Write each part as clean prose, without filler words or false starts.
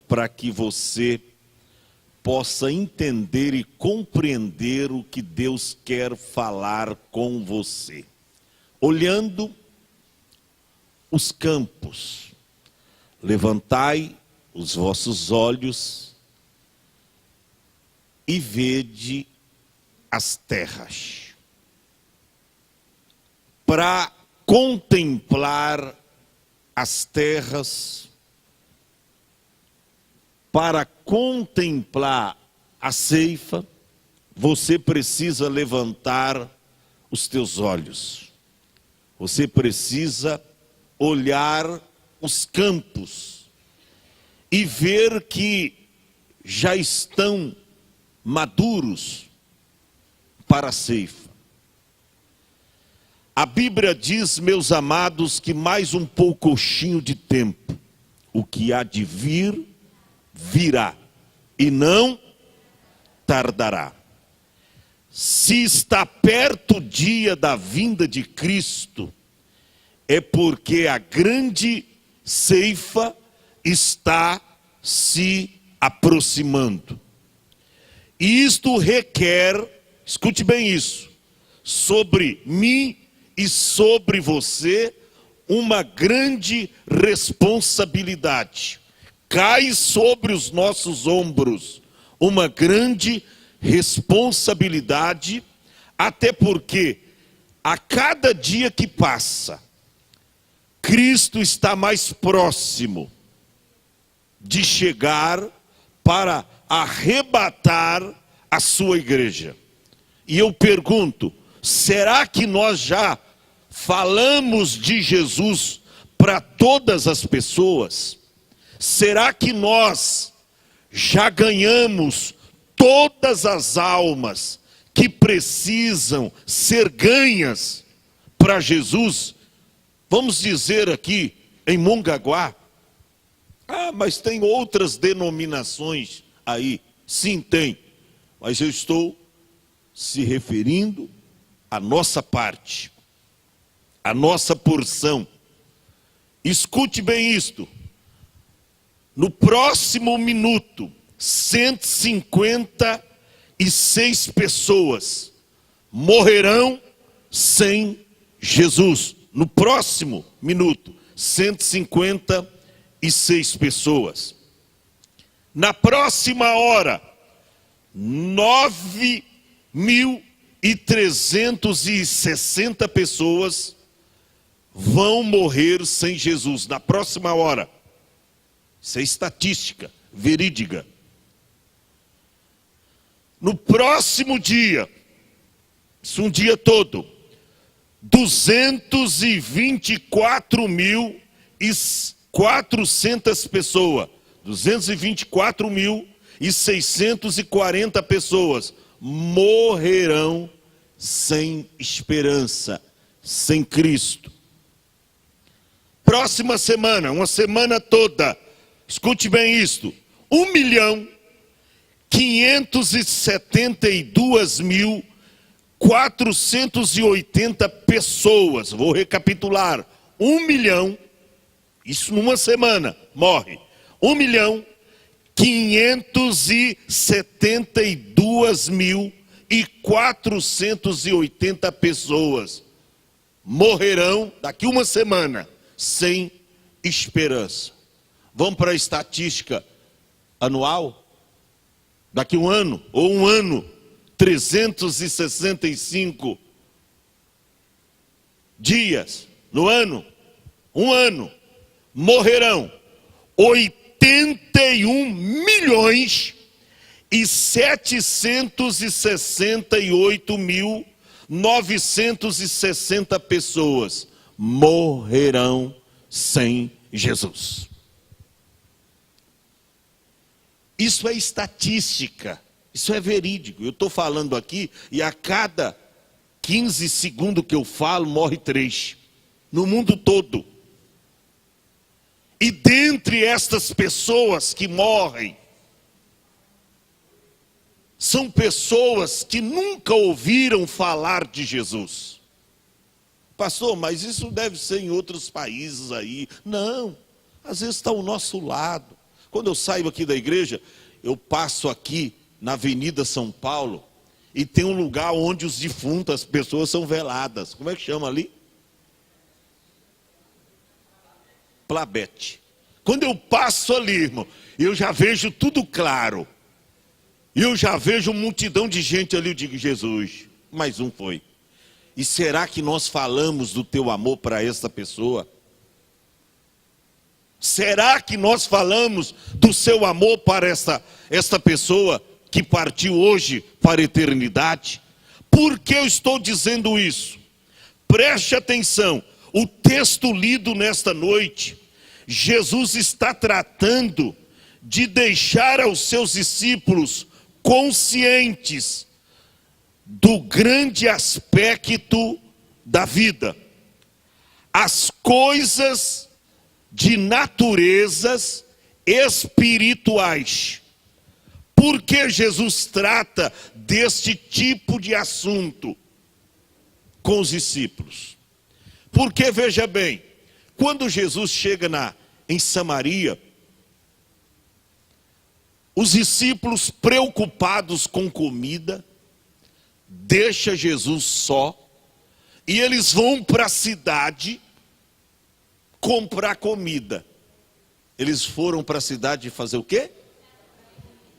para que você possa entender e compreender o que Deus quer falar com você. Olhando os campos, levantai os vossos olhos e vede as terras, para contemplar as terras, para contemplar a ceifa, você precisa levantar os teus olhos. Você precisa olhar os campos e ver que já estão maduros para a ceifa. A Bíblia diz, meus amados, que mais um poucochinho de tempo, o que há de vir, virá, e não tardará. Se está perto o dia da vinda de Cristo, é porque a grande ceifa está se aproximando. E isto requer, escute bem isso, sobre mim e sobre você, uma grande responsabilidade. Cai sobre os nossos ombros uma grande responsabilidade, até porque a cada dia que passa, Cristo está mais próximo de chegar para arrebatar a sua igreja. E eu pergunto, será que nós já falamos de Jesus para todas as pessoas? Será que nós já ganhamos todas as almas que precisam ser ganhas para Jesus? Vamos dizer aqui em Mongaguá, mas tem outras denominações aí. Sim, tem, mas eu estou se referindo à nossa parte, à nossa porção. Escute bem isto. No próximo minuto, 156 pessoas morrerão sem Jesus. No próximo minuto, 156 pessoas. Na próxima hora, 9.360 pessoas vão morrer sem Jesus. Na próxima hora. Isso é estatística, verídica. No próximo dia, isso um dia todo, 224.400 pessoas, 224.640 pessoas morrerão sem esperança, sem Cristo. Próxima semana, uma semana toda, escute bem isto, 1.572.480 pessoas, vou recapitular, 1 milhão, isso numa semana, morre, 1.572.480 pessoas morrerão daqui uma semana sem esperança. Vamos para a estatística anual? Daqui um ano, ou um ano, 365 dias no ano, um ano, morrerão 81.768.960 pessoas morrerão sem Jesus. Isso é estatística, isso é verídico. Eu estou falando aqui e a cada 15 segundos que eu falo, morre 3. No mundo todo. E dentre estas pessoas que morrem, são pessoas que nunca ouviram falar de Jesus. Pastor, mas isso deve ser em outros países aí. Não, às vezes está ao nosso lado. Quando eu saio aqui da igreja, eu passo aqui na Avenida São Paulo e tem um lugar onde os defuntos, as pessoas são veladas. Como é que chama ali? Plabete. Quando eu passo ali, irmão, eu já vejo tudo claro. Eu já vejo multidão de gente ali, eu digo, Jesus, mais um foi. E será que nós falamos do teu amor para essa pessoa? Será que nós falamos do seu amor para esta pessoa que partiu hoje para a eternidade? Por que eu estou dizendo isso? Preste atenção, o texto lido nesta noite, Jesus está tratando de deixar aos seus discípulos conscientes do grande aspecto da vida. As coisas de naturezas espirituais. Por que Jesus trata deste tipo de assunto com os discípulos? Porque, veja bem, quando Jesus chega em Samaria, os discípulos preocupados com comida, deixam Jesus só, e eles vão para a cidade comprar comida. Eles foram para a cidade fazer o quê?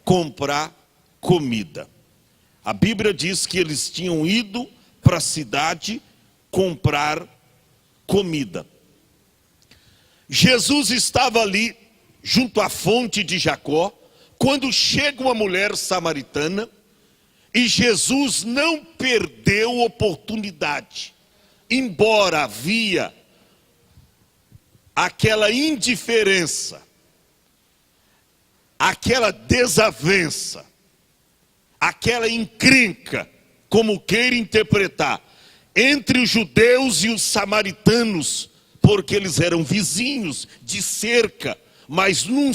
Comprar comida. A Bíblia diz que eles tinham ido para a cidade comprar comida. Jesus estava ali, junto à fonte de Jacó, quando chega uma mulher samaritana, e Jesus não perdeu oportunidade, embora havia aquela indiferença, aquela desavença, aquela encrenca, como queira interpretar, entre os judeus e os samaritanos, porque eles eram vizinhos de cerca, mas um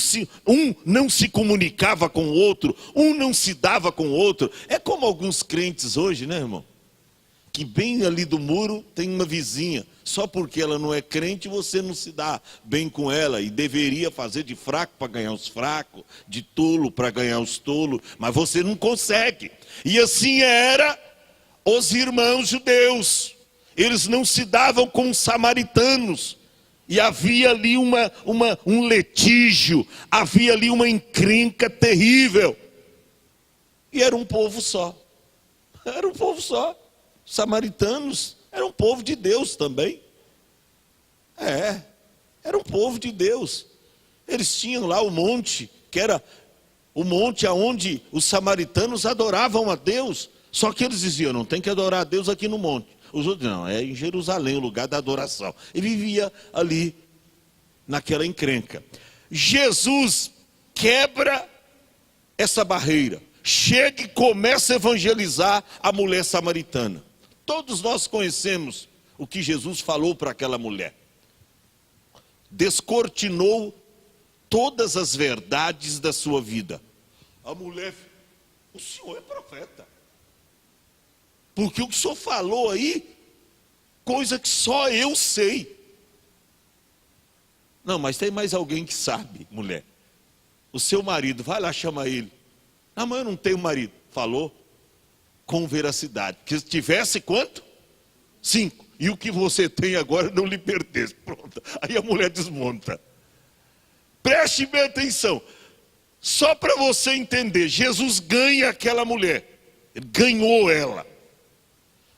não se comunicava com o outro, um não se dava com o outro. É como alguns crentes hoje, né, irmão? Que bem ali do muro tem uma vizinha, só porque ela não é crente você não se dá bem com ela, e deveria fazer de fraco para ganhar os fracos, de tolo para ganhar os tolos, mas você não consegue. E assim era os irmãos judeus, eles não se davam com os samaritanos, e havia ali um litígio, havia ali uma encrenca terrível, e era um povo só, era um povo só. Samaritanos eram um povo de Deus também. Era um povo de Deus. Eles tinham lá o monte, que era o monte aonde os samaritanos adoravam a Deus. Só que eles diziam, não tem que adorar a Deus aqui no monte. Os outros, não, é em Jerusalém o lugar da adoração. E vivia ali, naquela encrenca. Jesus quebra essa barreira. Chega e começa a evangelizar a mulher samaritana. Todos nós conhecemos o que Jesus falou para aquela mulher. Descortinou todas as verdades da sua vida. A mulher, o senhor é profeta. Porque o que o senhor falou aí, coisa que só eu sei. Não, mas tem mais alguém que sabe, mulher. O seu marido, vai lá chamar ele. Não, mas eu não tenho marido. Falou com veracidade. Que se tivesse quanto? 5. E o que você tem agora não lhe pertence. Pronto. Aí a mulher desmonta. Preste bem atenção. Só para você entender, Jesus ganha aquela mulher. Ele ganhou ela.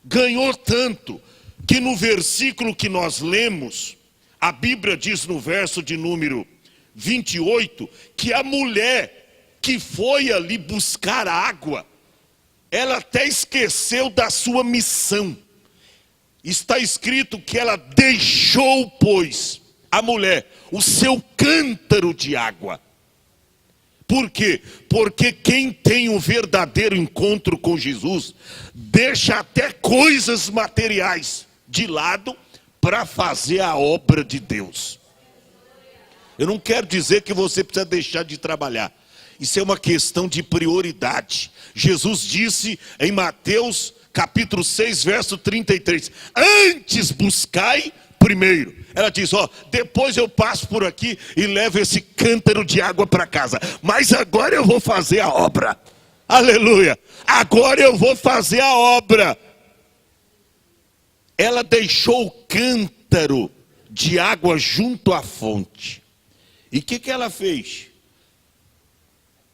Ganhou tanto que no versículo que nós lemos, a Bíblia diz no verso de número 28, que a mulher que foi ali buscar água, ela até esqueceu da sua missão. Está escrito que ela deixou, pois, a mulher, o seu cântaro de água. Por quê? Porque quem tem um verdadeiro encontro com Jesus, deixa até coisas materiais de lado para fazer a obra de Deus. Eu não quero dizer que você precisa deixar de trabalhar. Isso é uma questão de prioridade. Jesus disse em Mateus capítulo 6, verso 33, antes buscai primeiro. Ela diz, depois eu passo por aqui e levo esse cântaro de água para casa. Mas agora eu vou fazer a obra. Aleluia. Agora eu vou fazer a obra. Ela deixou o cântaro de água junto à fonte. E o que ela fez?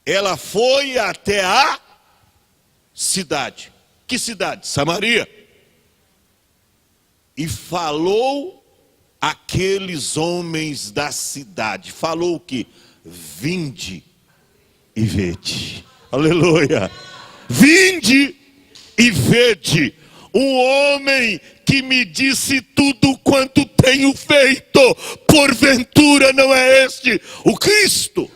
Ela foi até a cidade. Que cidade? Samaria. E falou àqueles homens da cidade. Falou o quê? Vinde e vede. Aleluia. Vinde e vede. Um homem que me disse tudo quanto tenho feito. Porventura não é este o Cristo?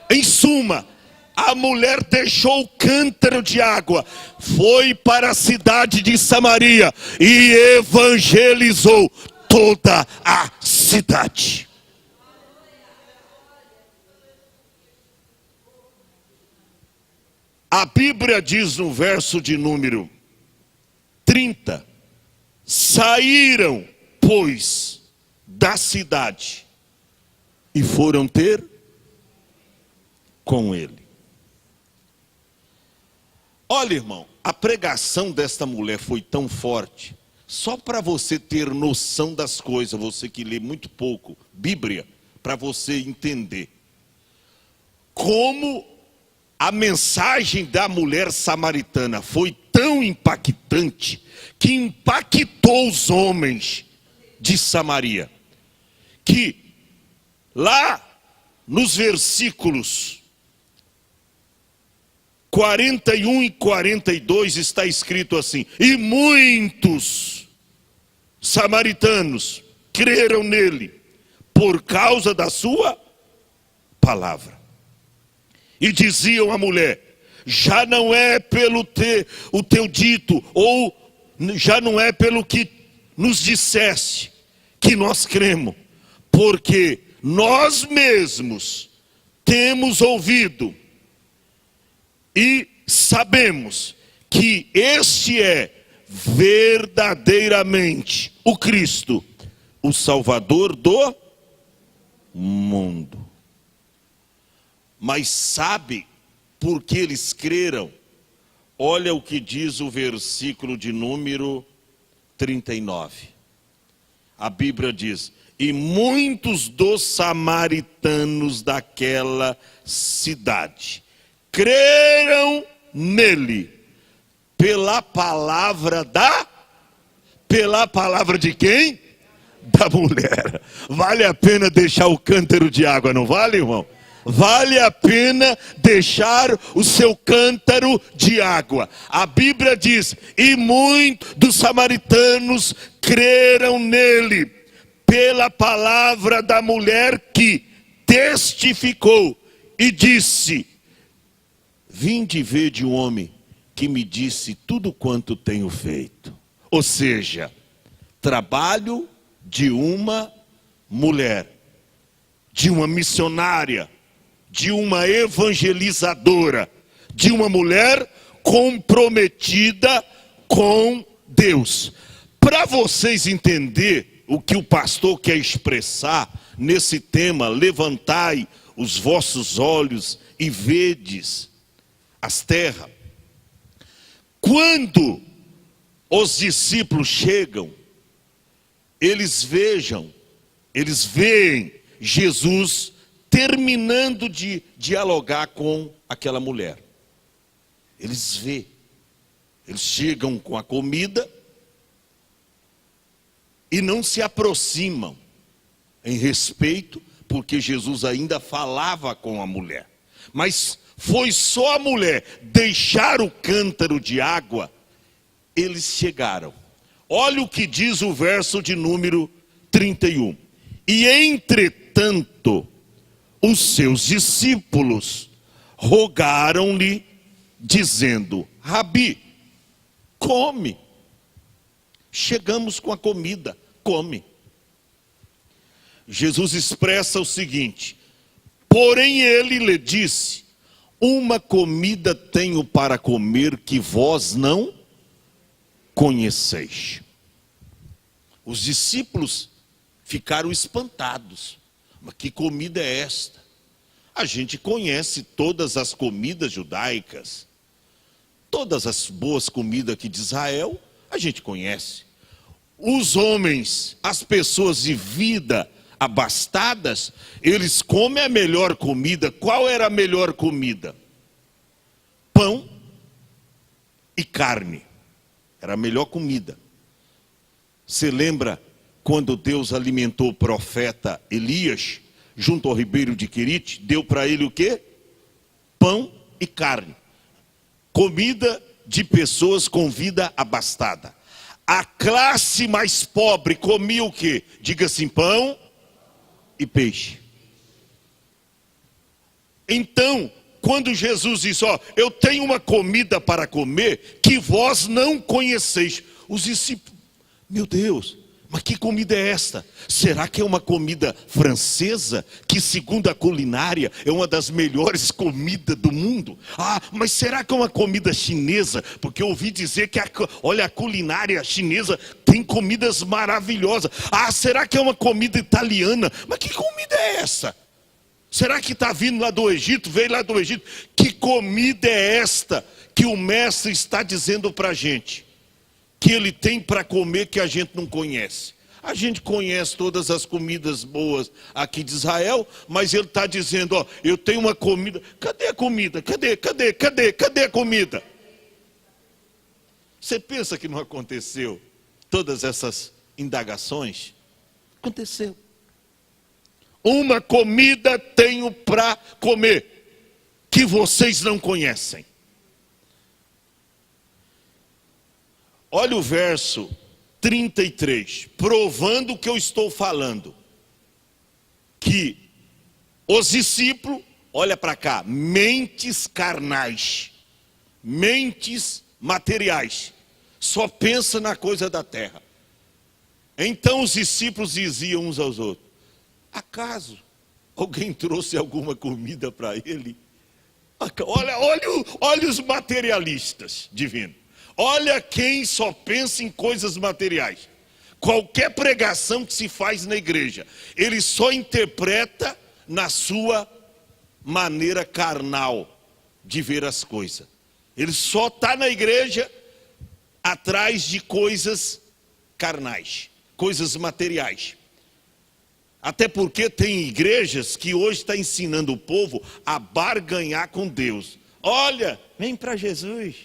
Em suma, a mulher deixou o cântaro de água, foi para a cidade de Samaria e evangelizou toda a cidade. A Bíblia diz no verso de número 30, saíram, pois, da cidade e foram ter com ele. Olha, irmão, a pregação desta mulher foi tão forte, só para você ter noção das coisas, você que lê muito pouco Bíblia, para você entender como a mensagem da mulher samaritana foi tão impactante, que impactou os homens de Samaria, que lá nos versículos 41 e 42 está escrito assim: e muitos samaritanos creram nele por causa da sua palavra. E diziam à mulher: já não é pelo o teu dito, ou já não é pelo que nos disseste que nós cremos, porque nós mesmos temos ouvido e sabemos que este é verdadeiramente o Cristo, o Salvador do mundo. Mas sabe por que eles creram? Olha o que diz o versículo de número 39. A Bíblia diz: e muitos dos samaritanos daquela cidade creram nele pela palavra de quem? Da mulher. Vale a pena deixar o cântaro de água, não vale, irmão? Vale a pena deixar o seu cântaro de água. A Bíblia diz: e muitos dos samaritanos creram nele pela palavra da mulher que testificou e disse: vinde e vede um homem que me disse tudo quanto tenho feito. Ou seja, trabalho de uma mulher, de uma missionária, de uma evangelizadora, de uma mulher comprometida com Deus. Para vocês entenderem o que o pastor quer expressar nesse tema, levantai os vossos olhos e vedes as terras. Quando os discípulos chegam, eles veem Jesus terminando de dialogar com aquela mulher. Eles chegam com a comida e não se aproximam em respeito, porque Jesus ainda falava com a mulher. Mas foi só a mulher deixar o cântaro de água, eles chegaram. Olha o que diz o verso de número 31. E entretanto, os seus discípulos rogaram-lhe, dizendo: Rabi, come. Chegamos com a comida, come. Jesus expressa o seguinte: porém ele lhe disse: uma comida tenho para comer que vós não conheceis. Os discípulos ficaram espantados. Mas que comida é esta? A gente conhece todas as comidas judaicas. Todas as boas comidas aqui de Israel, a gente conhece. Os homens, as pessoas de vida abastadas, eles comem a melhor comida. Qual era a melhor comida? Pão e carne. Era a melhor comida. Você lembra quando Deus alimentou o profeta Elias, junto ao ribeiro de Querite, deu para ele o quê? Pão e carne. Comida de pessoas com vida abastada. A classe mais pobre comia o quê? Diga assim, pão e peixe. Então, quando Jesus disse, ó, eu tenho uma comida para comer que vós não conheceis. Os discípulos, meu Deus, mas que comida é esta? Será que é uma comida francesa, que segundo a culinária é uma das melhores comidas do mundo? Ah, mas será que é uma comida chinesa? Porque eu ouvi dizer que, olha, a culinária chinesa tem comidas maravilhosas. Ah, será que é uma comida italiana? Mas que comida é essa? Será que está vindo lá do Egito? Veio lá do Egito? Que comida é esta que o mestre está dizendo para a gente? Que ele tem para comer que a gente não conhece. A gente conhece todas as comidas boas aqui de Israel, mas ele está dizendo, ó, eu tenho uma comida. Cadê a comida? Cadê a comida? Você pensa que não aconteceu todas essas indagações? Aconteceu. Uma comida tenho para comer que vocês não conhecem. Olha o verso 33, provando o que eu estou falando. Que os discípulos, olha para cá, mentes carnais, mentes materiais, só pensa na coisa da terra. Então os discípulos diziam uns aos outros, acaso alguém trouxe alguma comida para ele? Olha os materialistas divinos. Olha quem só pensa em coisas materiais. Qualquer pregação que se faz na igreja, ele só interpreta na sua maneira carnal de ver as coisas. Ele só está na igreja atrás de coisas carnais, coisas materiais. Até porque tem igrejas que hoje estão ensinando o povo a barganhar com Deus. Olha, vem para Jesus.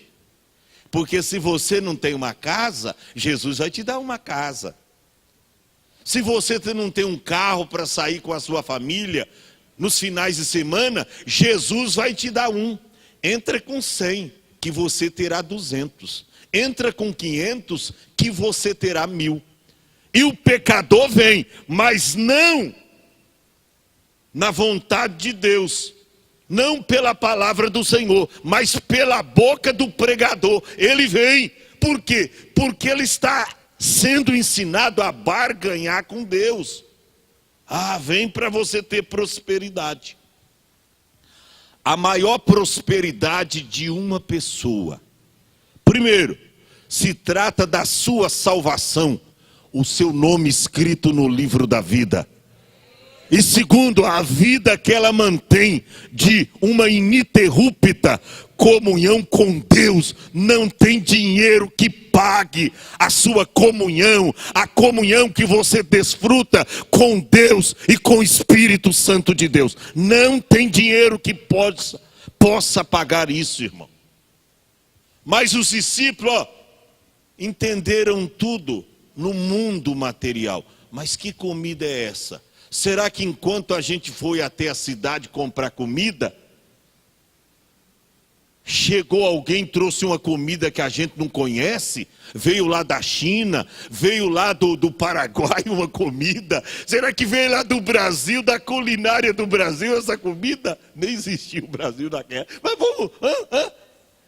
Porque se você não tem uma casa, Jesus vai te dar uma casa. Se você não tem um carro para sair com a sua família, nos finais de semana, Jesus vai te dar um. Entra com 100, que você terá 200. Entra com 500, que você terá 1000. E o pecador vem, mas não na vontade de Deus. Não pela palavra do Senhor, mas pela boca do pregador. Ele vem. Por quê? Porque ele está sendo ensinado a barganhar com Deus. Ah, vem para você ter prosperidade. A maior prosperidade de uma pessoa. Primeiro, se trata da sua salvação. O seu nome escrito no livro da vida. E segundo, a vida que ela mantém de uma ininterrupta comunhão com Deus. Não tem dinheiro que pague a sua comunhão. A comunhão que você desfruta com Deus e com o Espírito Santo de Deus. Não tem dinheiro que possa pagar isso, irmão. Mas os discípulos entenderam tudo no mundo material. Mas que comida é essa? Será que enquanto a gente foi até a cidade comprar comida, chegou alguém, trouxe uma comida que a gente não conhece? Veio lá da China, veio lá do Paraguai uma comida? Será que veio lá do Brasil, da culinária do Brasil essa comida? Nem existia o Brasil naquela. Mas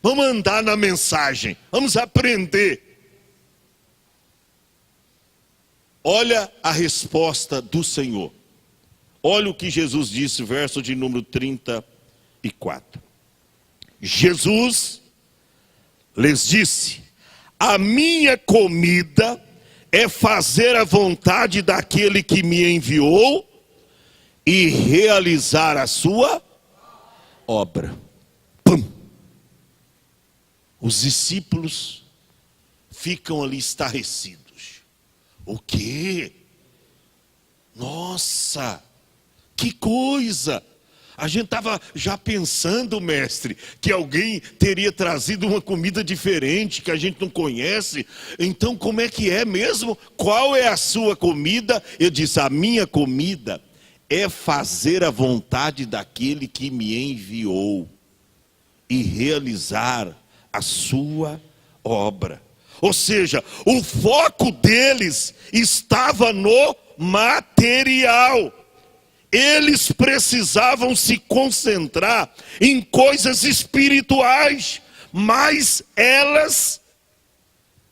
vamos andar na mensagem, vamos aprender. Olha a resposta do Senhor. Olha o que Jesus disse, verso de número 34. Jesus lhes disse, a minha comida é fazer a vontade daquele que me enviou e realizar a sua obra. Pum! Os discípulos ficam ali estarrecidos. O quê? Nossa, que coisa! A gente estava já pensando, mestre, que alguém teria trazido uma comida diferente, que a gente não conhece. Então, como é que é mesmo? Qual é a sua comida? Eu disse, a minha comida é fazer a vontade daquele que me enviou e realizar a sua obra. Ou seja, o foco deles estava no material. Eles precisavam se concentrar em coisas espirituais, mas elas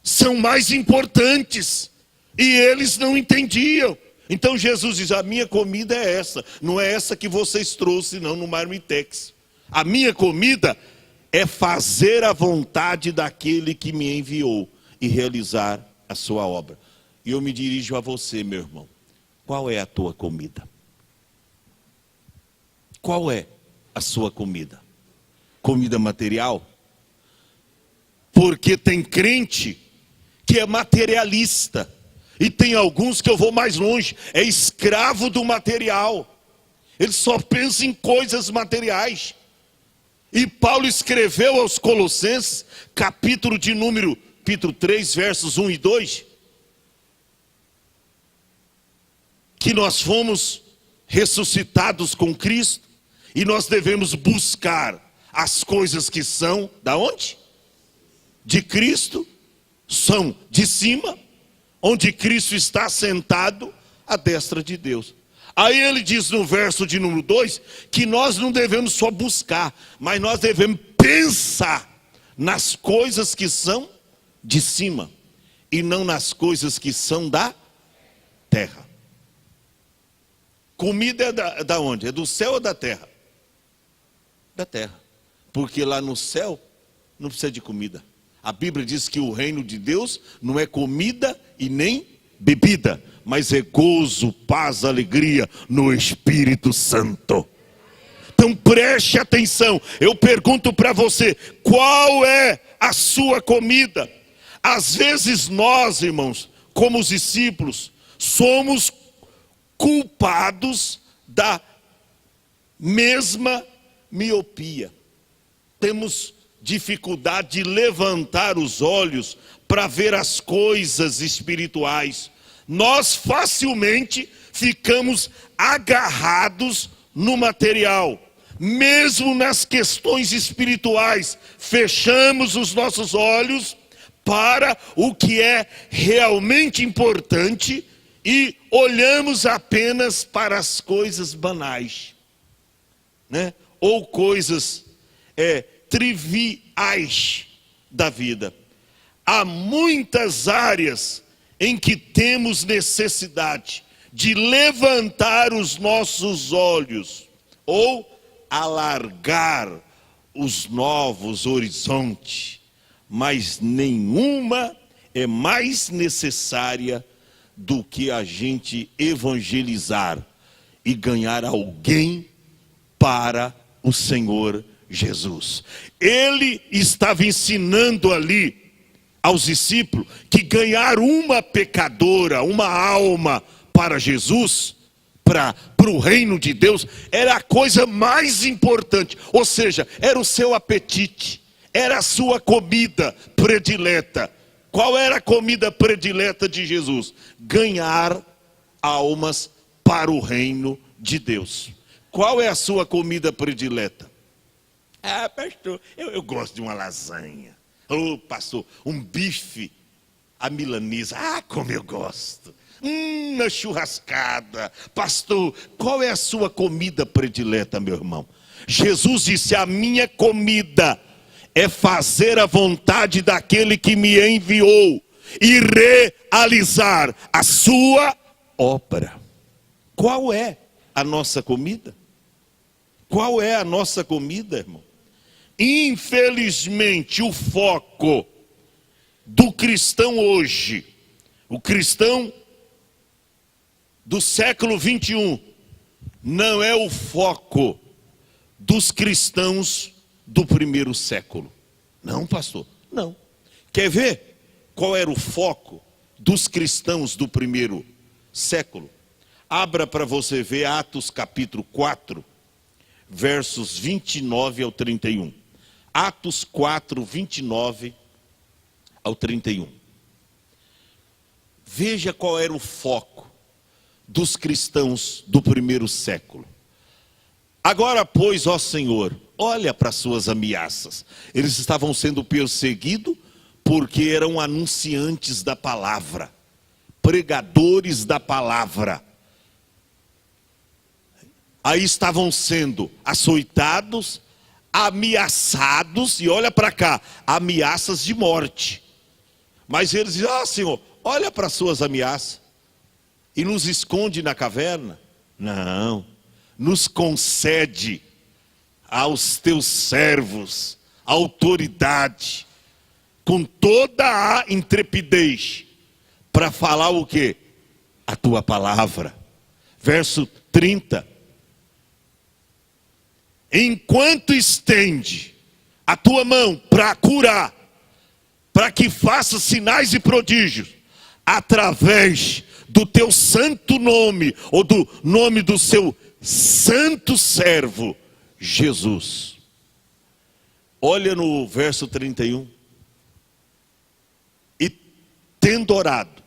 são mais importantes. E eles não entendiam. Então Jesus diz, a minha comida é essa. Não é essa que vocês trouxeram no Marmitex. A minha comida é fazer a vontade daquele que me enviou e realizar a sua obra. E eu me dirijo a você, meu irmão. Qual é a tua comida? Qual é a sua comida? Comida material? Porque tem crente que é materialista. E tem alguns que eu vou mais longe, é escravo do material. Ele só pensa em coisas materiais. E Paulo escreveu aos Colossenses, capítulo 3, versos 1 e 2, que nós fomos ressuscitados com Cristo e nós devemos buscar as coisas que são, da onde? De Cristo, são de cima, onde Cristo está sentado à destra de Deus. Aí ele diz no verso de número 2, que nós não devemos só buscar, mas nós devemos pensar nas coisas que são de cima, e não nas coisas que são da terra. Comida é da onde? É do céu ou da terra? Da terra. Porque lá no céu não precisa de comida. A Bíblia diz que o reino de Deus não é comida e nem bebida, mas é gozo, paz, alegria no Espírito Santo. Então preste atenção, eu pergunto para você, qual é a sua comida? Às vezes nós, irmãos, como os discípulos, somos culpados da mesma miopia. Temos dificuldade de levantar os olhos para ver as coisas espirituais. Nós facilmente ficamos agarrados no material. Mesmo nas questões espirituais, fechamos os nossos olhos para o que é realmente importante e olhamos apenas para as coisas banais, né? Ou coisas triviais da vida. Há muitas áreas em que temos necessidade de levantar os nossos olhos ou alargar os novos horizontes, mas nenhuma é mais necessária do que a gente evangelizar e ganhar alguém para o Senhor Jesus. Ele estava ensinando ali aos discípulos que ganhar uma pecadora, uma alma para Jesus, para o reino de Deus, era a coisa mais importante. Ou seja, era o seu apetite, era a sua comida predileta. Qual era a comida predileta de Jesus? Ganhar almas para o reino de Deus. Qual é a sua comida predileta? Ah, pastor, eu gosto de uma lasanha. Oh, pastor, um bife à milanesa. Ah, como eu gosto. Uma churrascada. Pastor, qual é a sua comida predileta, meu irmão? Jesus disse, a minha comida é fazer a vontade daquele que me enviou e realizar a sua obra. Qual é a nossa comida? Qual é a nossa comida, irmão? Infelizmente, o foco do cristão hoje O cristão do século 21 não é o foco dos cristãos do primeiro século. Não, pastor, não. Quer ver qual era o foco dos cristãos do primeiro século? Abra para você ver Atos capítulo 4, versos 29 ao 31. Atos 4, 29 ao 31. Veja qual era o foco dos cristãos do primeiro século. Agora, pois, ó Senhor, olha para as suas ameaças. Eles estavam sendo perseguidos porque eram anunciantes da palavra, pregadores da palavra. Aí estavam sendo açoitados, ameaçados, e olha para cá, ameaças de morte. Mas eles dizem, Senhor, olha para as suas ameaças e nos esconde na caverna. Não, nos concede aos teus servos autoridade, com toda a intrepidez, para falar o quê? A tua palavra. Verso 30. Enquanto estende a tua mão para curar, para que faça sinais e prodígios, através do teu santo nome, ou do nome do seu santo servo, Jesus. Olha no verso 31. E tendo orado,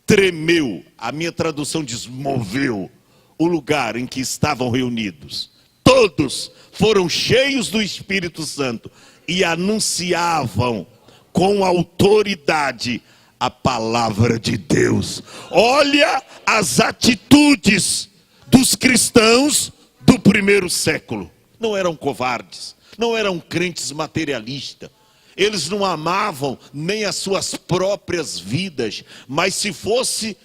tremeu, a minha tradução diz moveu, o lugar em que estavam reunidos. Todos foram cheios do Espírito Santo e anunciavam com autoridade a palavra de Deus. Olha as atitudes dos cristãos do primeiro século. Não eram covardes, não eram crentes materialistas. Eles não amavam nem as suas próprias vidas, mas se fosse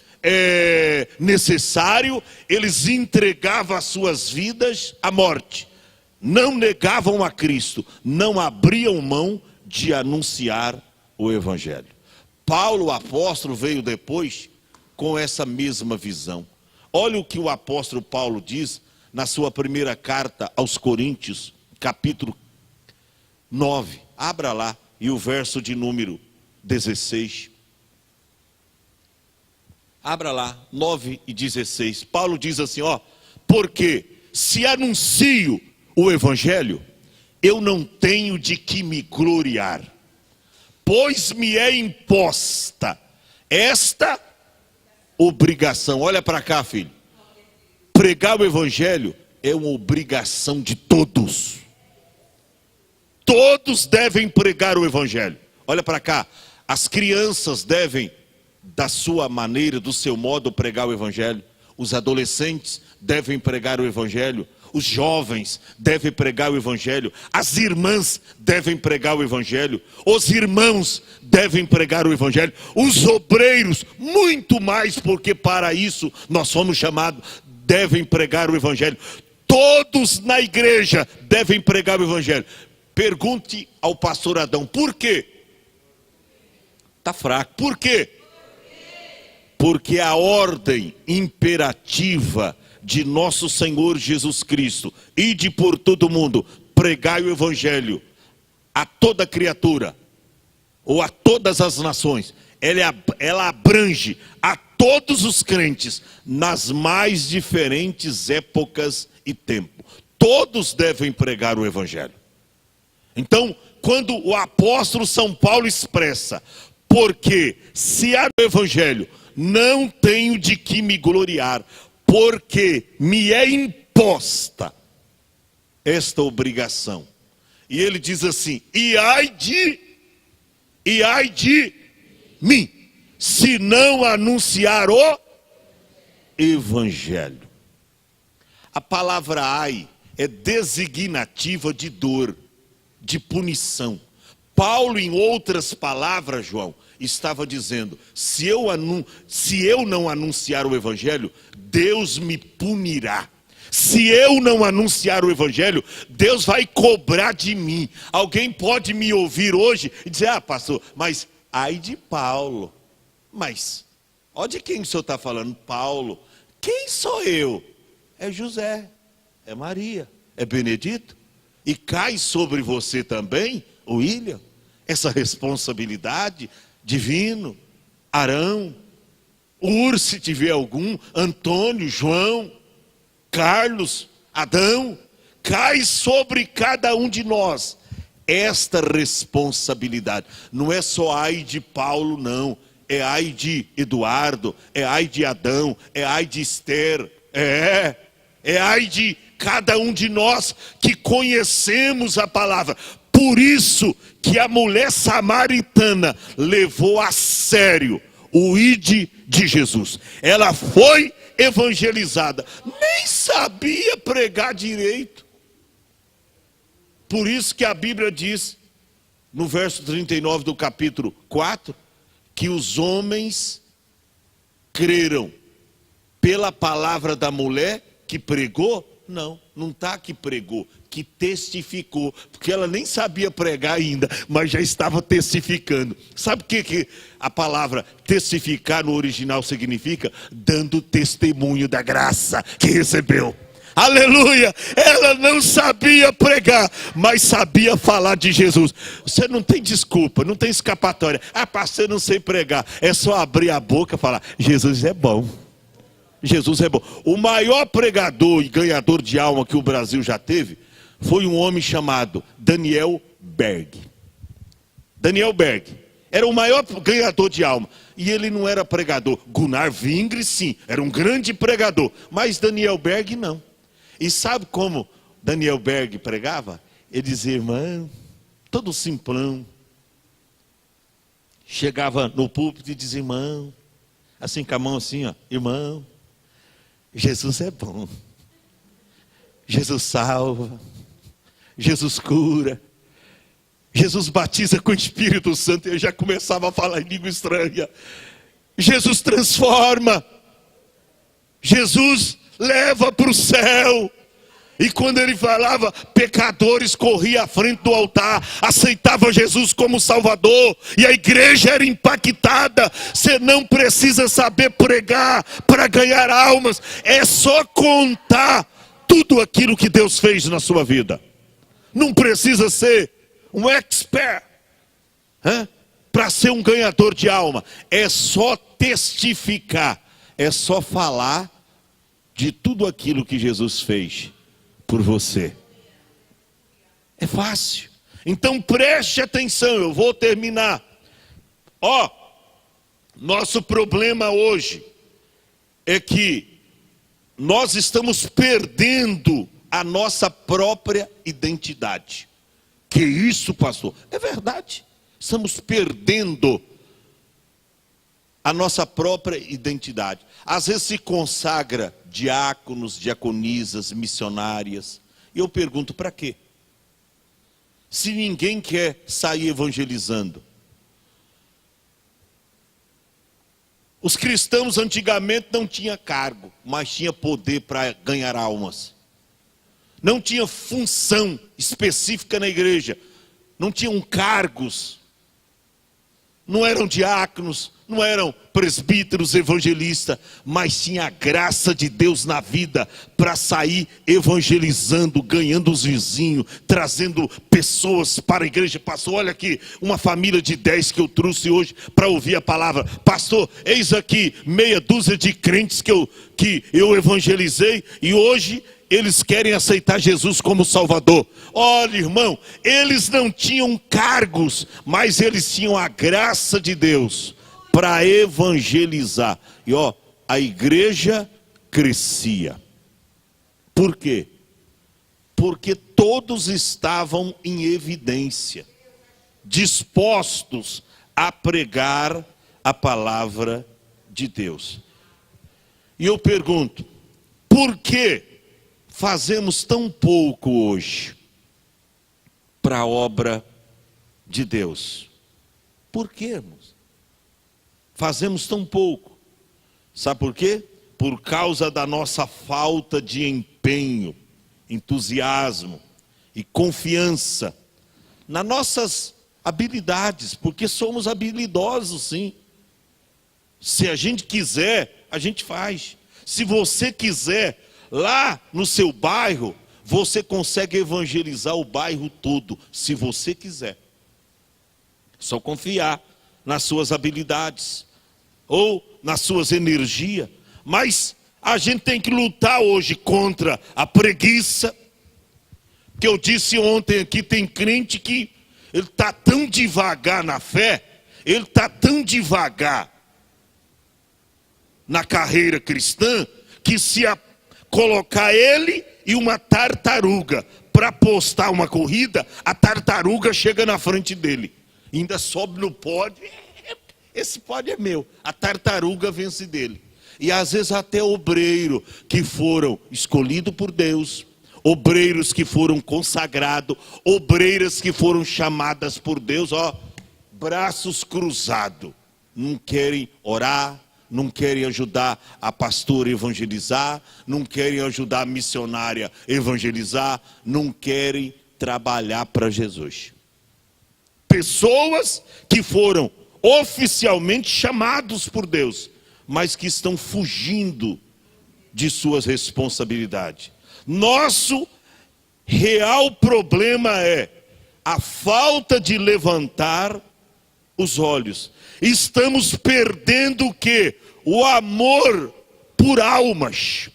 necessário, eles entregavam as suas vidas à morte. Não negavam a Cristo, não abriam mão de anunciar o Evangelho. Paulo, o apóstolo, veio depois com essa mesma visão. Olha o que o apóstolo Paulo diz na sua primeira carta aos Coríntios, capítulo 9. Abra lá, e o verso de número 16. Abra lá, 9 e 16. Paulo diz assim, porque se anuncio o Evangelho, eu não tenho de que me gloriar, pois me é imposta esta obrigação. Olha para cá, filho. Pregar o Evangelho é uma obrigação de todos. Todos devem pregar o Evangelho. Olha para cá. As crianças devem, da sua maneira, do seu modo, pregar o Evangelho. Os adolescentes devem pregar o Evangelho. Os jovens devem pregar o Evangelho. As irmãs devem pregar o Evangelho. Os irmãos devem pregar o Evangelho. Os obreiros, muito mais, porque para isso nós fomos chamados, devem pregar o Evangelho. Todos na igreja devem pregar o Evangelho. Pergunte ao pastor Adão, por quê? Está fraco. Por quê? Porque a ordem imperativa de nosso Senhor Jesus Cristo, ide por todo o mundo, pregai o Evangelho a toda criatura, ou a todas as nações, ela abrange a todos os crentes, nas mais diferentes épocas e tempos. Todos devem pregar o Evangelho. Então, quando o apóstolo São Paulo expressa, porque se há no Evangelho, não tenho de que me gloriar, porque me é imposta esta obrigação. E ele diz assim, e ai de mim, se não anunciar o Evangelho. A palavra ai é designativa de dor, de punição. Paulo, em outras palavras, João, estava dizendo, se eu não anunciar o Evangelho, Deus me punirá. Se eu não anunciar o Evangelho, Deus vai cobrar de mim. Alguém pode me ouvir hoje e dizer, pastor, mas ai de Paulo. Mas Ó, de quem o senhor está falando? Paulo. Quem sou eu? É José, é Maria, é Benedito. E cai sobre você também, William, essa responsabilidade divina. Arão, se tiver algum, Antônio, João, Carlos, Adão, cai sobre cada um de nós esta responsabilidade. Não é só ai de Paulo, não. É ai de Eduardo, é ai de Adão, é ai de Esther, é ai de cada um de nós que conhecemos a palavra. Por isso que a mulher samaritana levou a sério o ide de Jesus. Ela foi evangelizada, nem sabia pregar direito. Por isso que a Bíblia diz, no verso 39 do capítulo 4, que os homens creram pela palavra da mulher que pregou. Não está que pregou, que testificou, porque ela nem sabia pregar ainda, mas já estava testificando. Sabe o que a palavra testificar no original significa? Dando testemunho da graça que recebeu. Aleluia! Ela não sabia pregar, mas sabia falar de Jesus. Você não tem desculpa, não tem escapatória. Pastor, eu não sei pregar. É só abrir a boca e falar: Jesus é bom. Jesus é bom. O maior pregador e ganhador de alma que o Brasil já teve foi um homem chamado Daniel Berg. Daniel Berg era o maior ganhador de alma. E ele não era pregador. Gunnar Vingre, sim, era um grande pregador. Mas Daniel Berg, não. E sabe como Daniel Berg pregava? Ele dizia: irmão, todo simplão. Chegava no púlpito e dizia: irmão, assim com a mão assim, ó, irmão, Jesus é bom, Jesus salva, Jesus cura, Jesus batiza com o Espírito Santo. Eu já começava a falar em língua estranha. Jesus transforma, Jesus leva para o céu. E quando ele falava, pecadores corriam à frente do altar, aceitavam Jesus como Salvador, e a igreja era impactada. Você não precisa saber pregar para ganhar almas, é só contar tudo aquilo que Deus fez na sua vida. Não precisa ser um expert para ser um ganhador de alma. É só testificar, é só falar de tudo aquilo que Jesus fez por você. É fácil. Então preste atenção, eu vou terminar. Nosso problema hoje é que nós estamos perdendo a nossa própria identidade. Que isso, pastor? É verdade. Estamos perdendo a nossa própria identidade. Às vezes se consagra diáconos, diaconisas, missionárias. E eu pergunto, para quê? Se ninguém quer sair evangelizando. Os cristãos antigamente não tinham cargo, mas tinha poder para ganhar almas. Não tinha função específica na igreja. Não tinham cargos. Não eram diáconos, não eram presbíteros, evangelistas, mas tinha a graça de Deus na vida para sair evangelizando, ganhando os vizinhos, trazendo pessoas para a igreja. Pastor, olha aqui, uma família de 10 que eu trouxe hoje para ouvir a palavra. Pastor, eis aqui meia dúzia de crentes que eu evangelizei e hoje eles querem aceitar Jesus como Salvador. Olha, irmão, eles não tinham cargos, mas eles tinham a graça de Deus para evangelizar. E a igreja crescia. Por quê? Porque todos estavam em evidência, dispostos a pregar a palavra de Deus. E eu pergunto, por que fazemos tão pouco hoje para a obra de Deus? Por quê, irmãos? Fazemos tão pouco. Sabe por quê? Por causa da nossa falta de empenho, entusiasmo e confiança nas nossas habilidades, porque somos habilidosos, sim. Se a gente quiser, a gente faz. Se você quiser, lá no seu bairro, você consegue evangelizar o bairro todo, se você quiser. Só confiar nas suas habilidades ou nas suas energias. Mas a gente tem que lutar hoje contra a preguiça. Que eu disse ontem aqui, tem crente que ele está tão devagar na fé, ele está tão devagar na carreira cristã, que se colocar ele e uma tartaruga para postar uma corrida, a tartaruga chega na frente dele. Ainda sobe no pódio, esse pódio é meu. A tartaruga vence dele. E às vezes até obreiro que foram escolhidos por Deus, obreiros que foram consagrados, obreiras que foram chamadas por Deus, braços cruzados, não querem orar, não querem ajudar a pastora a evangelizar, não querem ajudar a missionária a evangelizar, não querem trabalhar para Jesus. Pessoas que foram oficialmente chamados por Deus, mas que estão fugindo de suas responsabilidades. Nosso real problema é a falta de levantar os olhos. Estamos perdendo o quê? O amor por almas.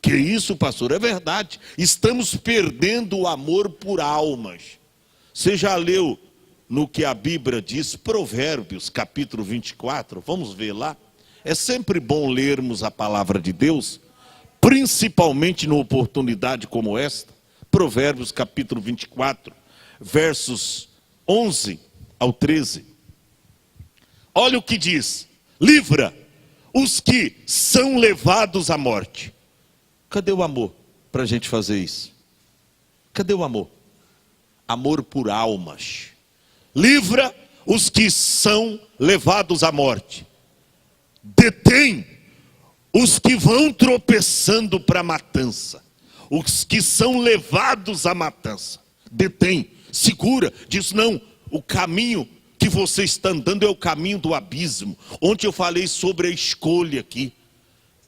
Que isso, pastor? É verdade. Estamos perdendo o amor por almas. Você já leu no que a Bíblia diz, Provérbios, capítulo 24? Vamos ver lá. É sempre bom lermos a palavra de Deus, principalmente numa oportunidade como esta. Provérbios, capítulo 24, versos 11 ao 13. Olha o que diz: livra os que são levados à morte. Cadê o amor para a gente fazer isso? Cadê o amor? Amor por almas. Livra os que são levados à morte. Detém os que vão tropeçando para a matança. Os que são levados à matança. Detém, segura, diz não, o caminho que você está andando é o caminho do abismo. Ontem eu falei sobre a escolha aqui.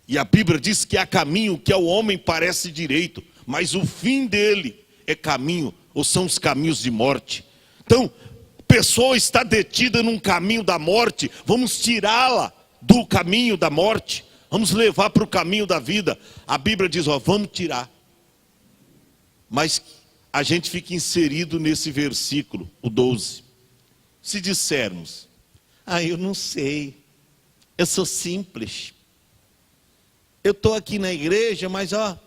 E a Bíblia diz que há caminho que ao homem parece direito, mas o fim dele é caminho, ou são os caminhos de morte. Então, pessoa está detida num caminho da morte, vamos tirá-la do caminho da morte, vamos levar para o caminho da vida. A Bíblia diz, vamos tirar. Mas a gente fica inserido nesse versículo, o 12. Se dissermos, eu não sei, eu sou simples, eu estou aqui na igreja, mas eu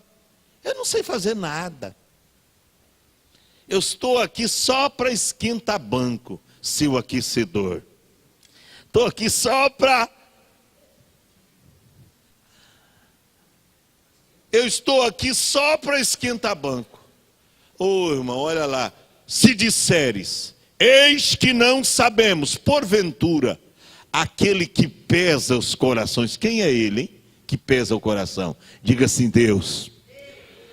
não sei fazer nada. Eu estou aqui só para esquentar banco, seu aquecedor. Estou aqui só para... Eu estou aqui só para esquentar banco. Irmão, olha lá. Se disseres, eis que não sabemos, porventura, aquele que pesa os corações. Quem é ele, hein? Que pesa o coração? Diga assim, Deus.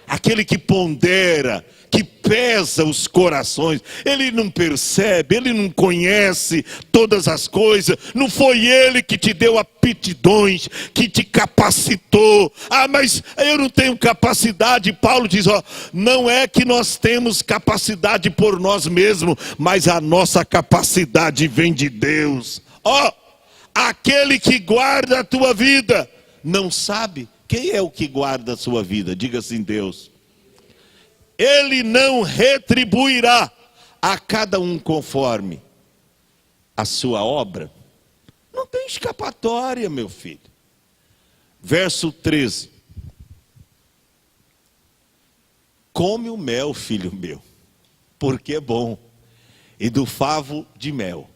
Aquele que pondera, que pesa os corações. Ele não percebe, ele não conhece todas as coisas. Não foi ele que te deu aptidões, que te capacitou. Mas eu não tenho capacidade. Paulo diz, não é que nós temos capacidade por nós mesmos, mas a nossa capacidade vem de Deus. Aquele que guarda a tua vida, não sabe? Quem é o que guarda a sua vida? Diga assim, Deus. Ele não retribuirá a cada um conforme a sua obra. Não tem escapatória, meu filho. Verso 13. Come o mel, filho meu, porque é bom, e do favo de mel,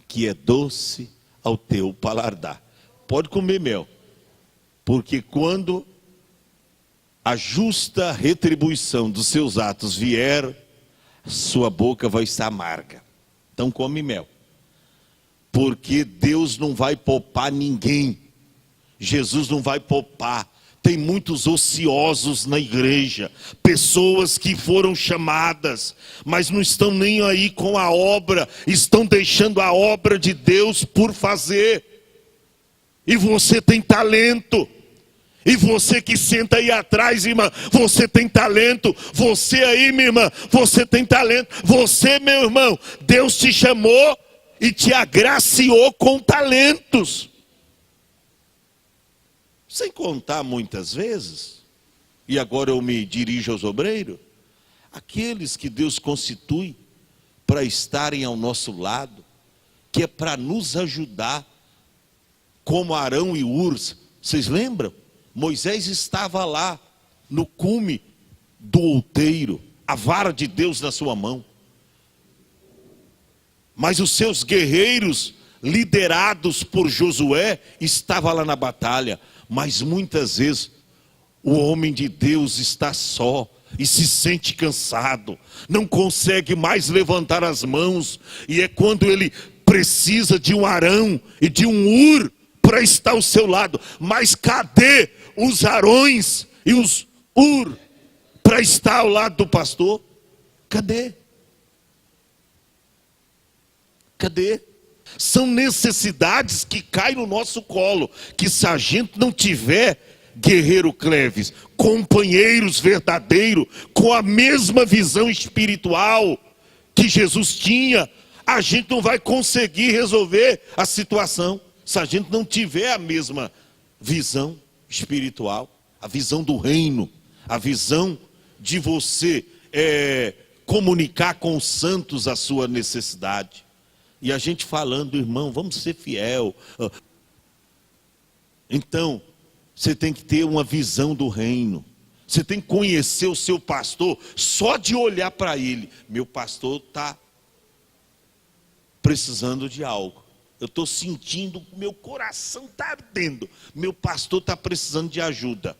que é doce ao teu paladar. Pode comer mel. Porque quando a justa retribuição dos seus atos vier, sua boca vai estar amarga. Então come mel. Porque Deus não vai poupar ninguém. Jesus não vai poupar. Tem muitos ociosos na igreja. Pessoas que foram chamadas, mas não estão nem aí com a obra. Estão deixando a obra de Deus por fazer. E você tem talento. E você que senta aí atrás, irmã, você tem talento. Você aí, minha irmã, você tem talento. Você, meu irmão, Deus te chamou e te agraciou com talentos. Sem contar muitas vezes, e agora eu me dirijo aos obreiros, aqueles que Deus constitui para estarem ao nosso lado, que é para nos ajudar, como Arão e Hur. Vocês lembram? Moisés estava lá, no cume do outeiro, a vara de Deus na sua mão. Mas os seus guerreiros, liderados por Josué, estavam lá na batalha. Mas muitas vezes, o homem de Deus está só e se sente cansado, não consegue mais levantar as mãos, e é quando ele precisa de um Arão e de um Hur para estar ao seu lado. Mas cadê os Arões e os Hur para estar ao lado do pastor? Cadê? Cadê? São necessidades que caem no nosso colo, que se a gente não tiver, guerreiro Cleves, companheiros verdadeiros, com a mesma visão espiritual que Jesus tinha, a gente não vai conseguir resolver a situação, se a gente não tiver a mesma visão espiritual, a visão do reino, a visão de você comunicar com os santos a sua necessidade. E a gente falando, irmão, vamos ser fiel. Então, você tem que ter uma visão do reino. Você tem que conhecer o seu pastor, só de olhar para ele. Meu pastor está precisando de algo. Eu estou sentindo, meu coração está ardendo. Meu pastor está precisando de ajuda.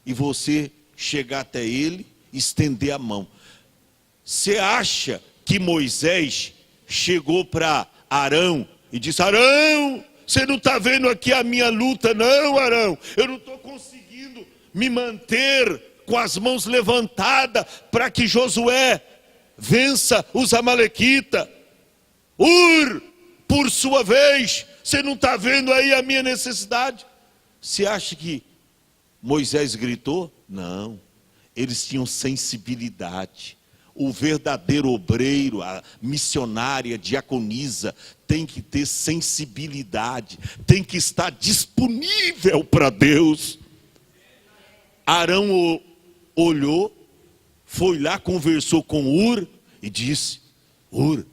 E você chegar até ele, estender a mão. Você acha que Moisés chegou para Arão e disse: Arão, você não está vendo aqui a minha luta? Não, Arão, eu não estou conseguindo me manter com as mãos levantadas para que Josué vença os amalequitas. Hur, por sua vez, você não está vendo aí a minha necessidade? Você acha que Moisés gritou? Não, eles tinham sensibilidade. O verdadeiro obreiro, a missionária, a diaconisa, tem que ter sensibilidade, tem que estar disponível para Deus. Arão olhou, foi lá, conversou com Hur e disse: Hur,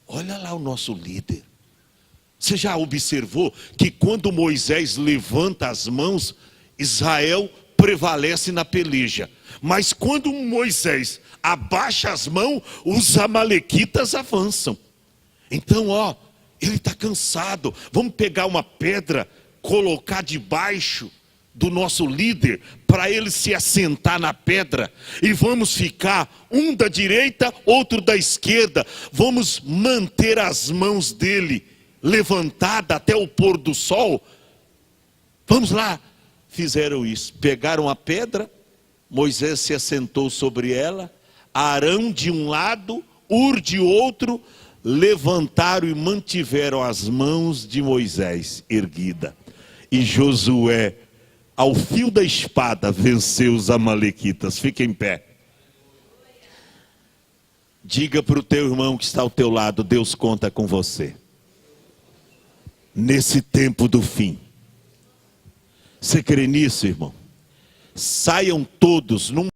olha lá o nosso líder. Você já observou que quando Moisés levanta as mãos, Israel prevalece na peleja. Mas quando Moisés abaixa as mãos, os amalequitas avançam. Então, ele está cansado. Vamos pegar uma pedra, colocar debaixo do nosso líder, para ele se assentar na pedra, e vamos ficar um da direita, outro da esquerda. Vamos manter as mãos dele levantadas até o pôr do sol. Vamos lá. Fizeram isso, pegaram a pedra, Moisés se assentou sobre ela, Arão de um lado, Hur de outro, levantaram e mantiveram as mãos de Moisés erguida. E Josué, ao fio da espada, venceu os amalequitas. Fica em pé. Diga para o teu irmão que está ao teu lado: Deus conta com você. Nesse tempo do fim. Você crê nisso, irmão? Saiam todos num